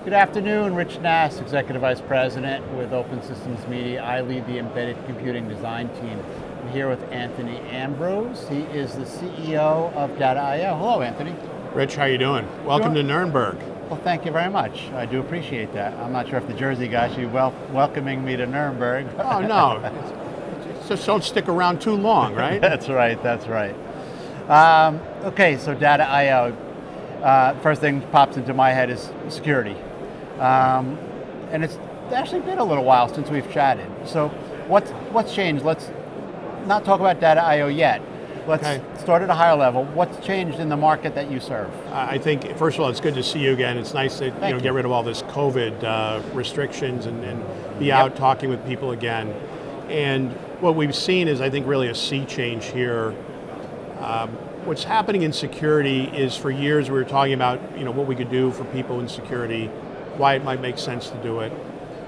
Good afternoon, Rich Nass, Executive Vice President with Open Systems Media. I lead the embedded computing design team. I'm here with Anthony Ambrose. He is the CEO of Data.io. Hello, Anthony. Rich, how you doing? Welcome to Nuremberg. Well, thank you very much. I do appreciate that. I'm not sure if the Jersey got you welcoming me to Nuremberg. Oh, no. Just don't stick around too long, right? That's right. Okay, so Data.io. First thing that pops into my head is security. And it's actually been a little while since we've chatted. So what's changed? Let's not talk about Data.io yet. Let's start at a higher level. What's changed in the market that you serve? I think, first of all, it's good to see you again. It's nice to get rid of all this COVID restrictions and be out talking with people again. And what we've seen is, I think, really a sea change here. What's happening in security is, for years we were talking about what we could do for people in security, why it might make sense to do it.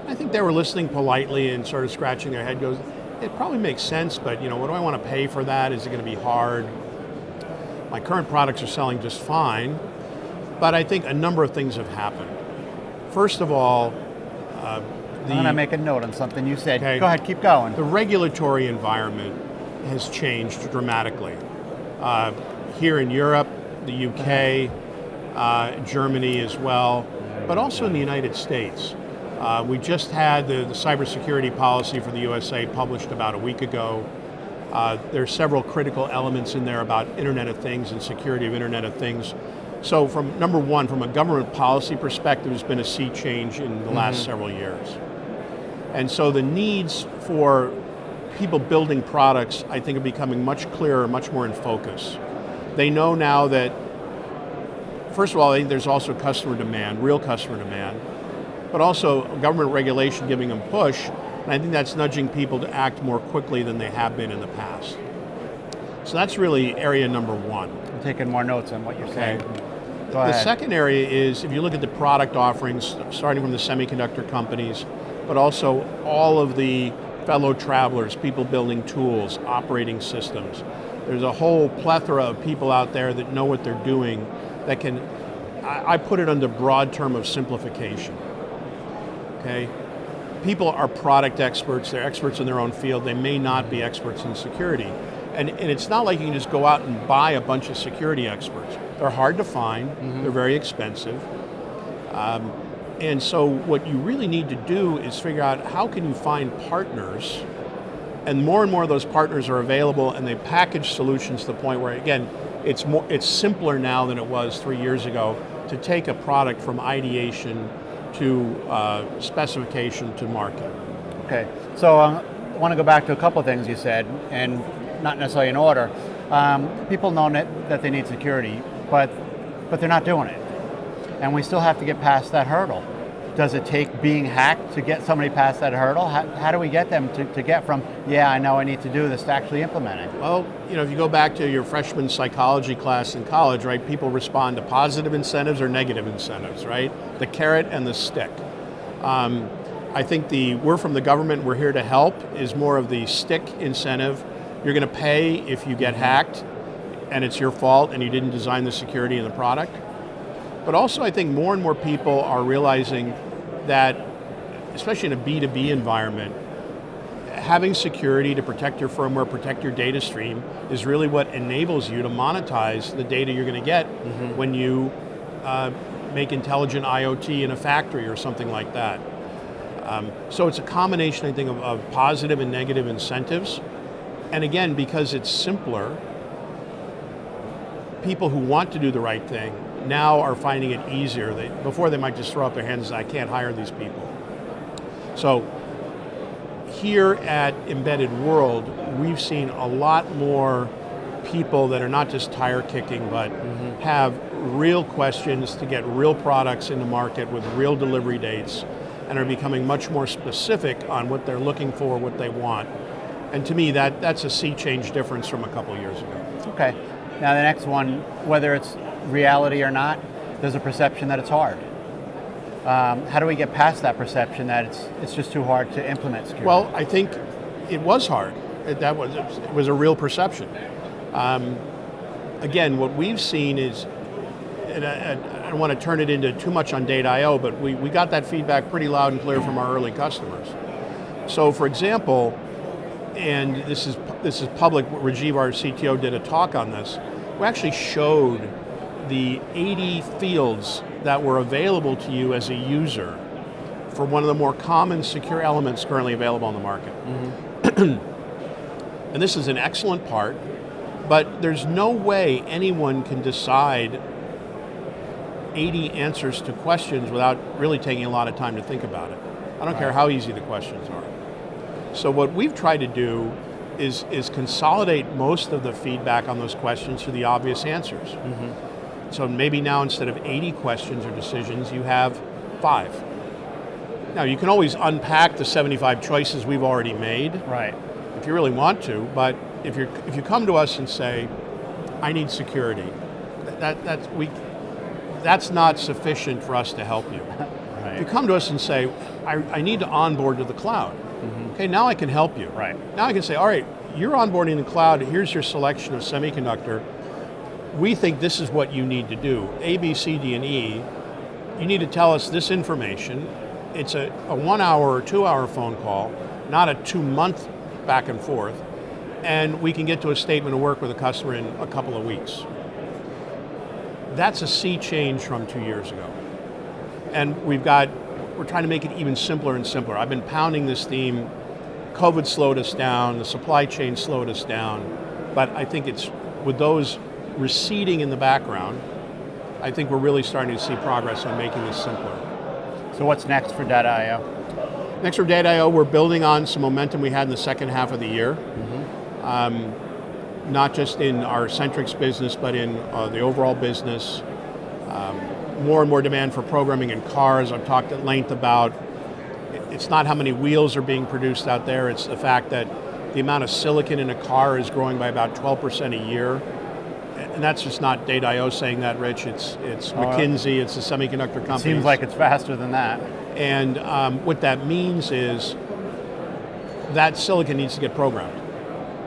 I think they were listening politely and sort of scratching their head, goes, it probably makes sense, but what do I want to pay for that? Is it going to be hard? My current products are selling just fine, but I think a number of things have happened. First of all, I'm going to make a note on something you said. Okay. Go ahead, keep going. The regulatory environment has changed dramatically. Here in Europe, the UK, Germany as well, but also in the United States. We just had the cybersecurity policy for the USA published about a week ago. There are several critical elements in there about Internet of Things and security of Internet of Things. So from number one, from a government policy perspective, there's been a sea change in the last several years. And so the needs for people building products, I think, are becoming much clearer, much more in focus. They know now that, first of all, I think there's also customer demand, real customer demand, but also government regulation giving them push, and I think that's nudging people to act more quickly than they have been in the past. So that's really area number one. I'm taking more notes on what you're saying. Go The ahead. second area is, if you look at the product offerings, starting from the semiconductor companies, but also all of the fellow travelers, people building tools, operating systems. There's a whole plethora of people out there that know what they're doing that can, I put it under broad term of simplification. Okay? People are product experts, they're experts in their own field, they may not be experts in security. And it's not like you can just go out and buy a bunch of security experts. They're hard to find, they're very expensive. And so what you really need to do is figure out how can you find partners, and more of those partners are available, and they package solutions to the point where, again, it's simpler now than it was 3 years ago to take a product from ideation to specification to market. Okay, so I want to go back to a couple of things you said, and not necessarily in order. People know that they need security, but they're not doing it. And we still have to get past that hurdle. Does it take being hacked to get somebody past that hurdle? How do we get them to get from, yeah, I know I need to do this, to actually implement it? Well, if you go back to your freshman psychology class in college, right, people respond to positive incentives or negative incentives, right? The carrot and the stick. I think we're from the government, we're here to help, is more of the stick incentive. You're going to pay if you get hacked, and it's your fault, and you didn't design the security in the product. But also, I think more and more people are realizing that, especially in a B2B environment, having security to protect your firmware, protect your data stream, is really what enables you to monetize the data you're going to get when you make intelligent IoT in a factory or something like that. So it's a combination, I think, of positive and negative incentives. And again, because it's simpler, people who want to do the right thing now are finding it easier. Before they might just throw up their hands and say, I can't hire these people. So here at Embedded World, we've seen a lot more people that are not just tire kicking, but have real questions to get real products in the market with real delivery dates, and are becoming much more specific on what they're looking for, what they want. And to me, that's a sea change difference from a couple of years ago. Okay. Now the next one, whether it's reality or not, there's a perception that it's hard. How do we get past that perception that it's just too hard to implement security? Well, I think it was hard. It was a real perception. Again, what we've seen is and I don't want to turn it into too much on Data.io, but we got that feedback pretty loud and clear from our early customers. So for example, and this is public, Rajiv, our CTO, did a talk on this. We actually showed the 80 fields that were available to you as a user for one of the more common secure elements currently available on the market. And this is an excellent part, but there's no way anyone can decide 80 answers to questions without really taking a lot of time to think about it. I don't care how easy the questions are. So what we've tried to do is consolidate most of the feedback on those questions to the obvious answers. So maybe now instead of 80 questions or decisions, you have 5. Now you can always unpack the 75 choices we've already made, Right. if you really want to. But if you come to us and say, "I need security," that's not sufficient for us to help you. Right. If you come to us and say, "I need to onboard to the cloud," okay, now I can help you. Right. Now I can say, "All right, you're onboarding the cloud. Here's your selection of semiconductor. We think this is what you need to do. A, B, C, D, and E. You need to tell us this information. It's a 1 hour or 2 hour phone call, not a 2-month back and forth. And we can get to a statement of work with a customer in a couple of weeks." That's a sea change from 2 years ago. And we're trying to make it even simpler and simpler. I've been pounding this theme. COVID slowed us down, the supply chain slowed us down, but I think it's with those receding in the background, I think we're really starting to see progress on making this simpler. So what's next for Data.io? Next for Data.io, we're building on some momentum we had in the second half of the year. Not just in our Centrix business, but in the overall business. More and more demand for programming in cars. I've talked at length about, it's not how many wheels are being produced out there, it's the fact that the amount of silicon in a car is growing by about 12% a year. And that's just not Data.io saying that, Rich. It's McKinsey, it's the semiconductor companies. Seems like it's faster than that. And what that means is that silicon needs to get programmed.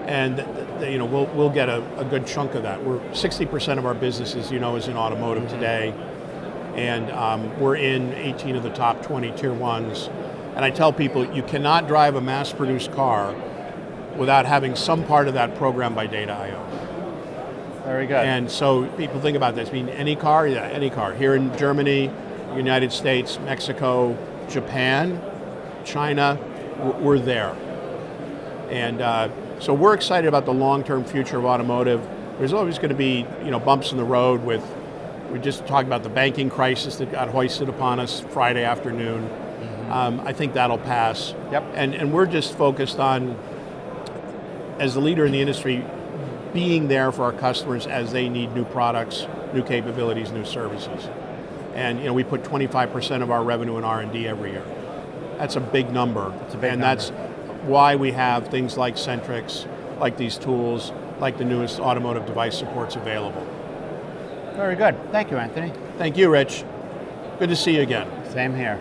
And we'll get a good chunk of that. 60% of our business, as you know, is in automotive today. And we're in 18 of the top 20 tier ones. And I tell people, you cannot drive a mass-produced car without having some part of that programmed by Data.io. Very good. And so people think about this. I mean, any car? Yeah, any car. Here in Germany, United States, Mexico, Japan, China, we're there. And so we're excited about the long-term future of automotive. There's always going to be bumps in the road with, we just talked about the banking crisis that got hoisted upon us Friday afternoon. I think that'll pass. Yep. And we're just focused on, as the leader in the industry, being there for our customers as they need new products, new capabilities, new services. And we put 25% of our revenue in R&D every year. That's a big number. It's a big number. That's why we have things like Centrix, like these tools, like the newest automotive device supports available. Very good. Thank you, Anthony. Thank you, Rich. Good to see you again. Same here.